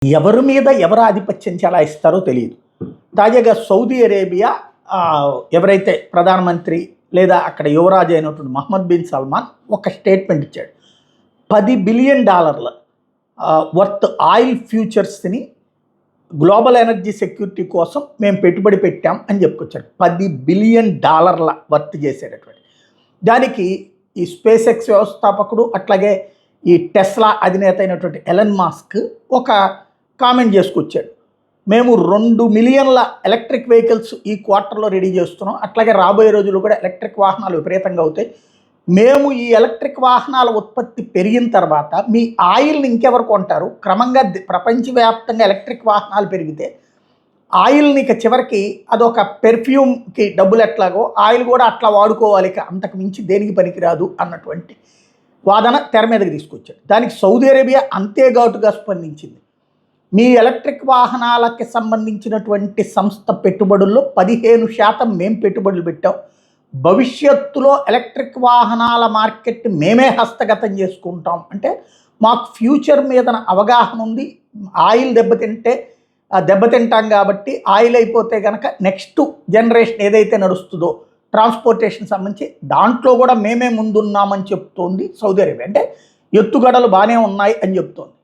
ఎవరి మీద ఎవరు ఆధిపత్యం చెలాయిస్తారో తెలియదు. తాజాగా సౌదీ అరేబియా ఎవరైతే ప్రధానమంత్రి లేదా అక్కడ యువరాజు అయినటువంటి మహమ్మద్ బిన్ సల్మాన్ ఒక స్టేట్మెంట్ ఇచ్చాడు. $10 బిలియన్ వర్త్ ఆయిల్ ఫ్యూచర్స్ని గ్లోబల్ ఎనర్జీ సెక్యూరిటీ కోసం మేము పెట్టుబడి పెట్టాం అని చెప్పుకొచ్చాడు. $10 బిలియన్ వర్త్ చేసేటటువంటి దానికి ఈ స్పేస్ ఎక్స్ వ్యవస్థాపకుడు అట్లాగే ఈ టెస్లా అధినేత అయినటువంటి ఎలన్ మాస్క్ ఒక కామెంట్ చేసుకొచ్చాడు. మేము 2 మిలియన్ల ఎలక్ట్రిక్ వెహికల్స్ ఈ క్వార్టర్లో రెడీ చేస్తున్నాం, అట్లాగే రాబోయే రోజుల్లో కూడా ఎలక్ట్రిక్ వాహనాలు విపరీతంగా అవుతాయి. మేము ఈ ఎలక్ట్రిక్ వాహనాల ఉత్పత్తి పెరిగిన తర్వాత మీ ఆయిల్ని ఇంకెవరు కొంటారు? క్రమంగా ప్రపంచవ్యాప్తంగా ఎలక్ట్రిక్ వాహనాలు పెరిగితే ఆయిల్ని ఇక చివరికి అదొక పెర్ఫ్యూమ్కి డబ్బులు ఎట్లాగో ఆయిల్ కూడా అట్లా వాడుకోవాలి, అంతకు మించి దేనికి పనికిరాదు అన్నటువంటి వాదన తెర మీదకి తీసుకొచ్చాడు. దానికి సౌదీ అరేబియా అంతే ఘాటుగా స్పందించింది. మీ ఎలక్ట్రిక్ వాహనాలకి సంబంధించినటువంటి సంస్థ పెట్టుబడుల్లో 15% మేము పెట్టుబడులు పెట్టాం. భవిష్యత్తులో ఎలక్ట్రిక్ వాహనాల మార్కెట్ మేమే హస్తగతం చేసుకుంటాం. అంటే మాకు ఫ్యూచర్ మీద అవగాహన ఉంది. ఆయిల్ దెబ్బతింటాం కాబట్టి ఆయిల్ అయిపోతే కనుక నెక్స్ట్ జనరేషన్ ఏదైతే నడుస్తుందో ట్రాన్స్పోర్టేషన్ సంబంధించి దాంట్లో కూడా మేమే ముందున్నామని చెప్తోంది సౌదీ అరేబియా. అంటే ఎత్తుగడలు బాగానే ఉన్నాయి అని చెప్తోంది.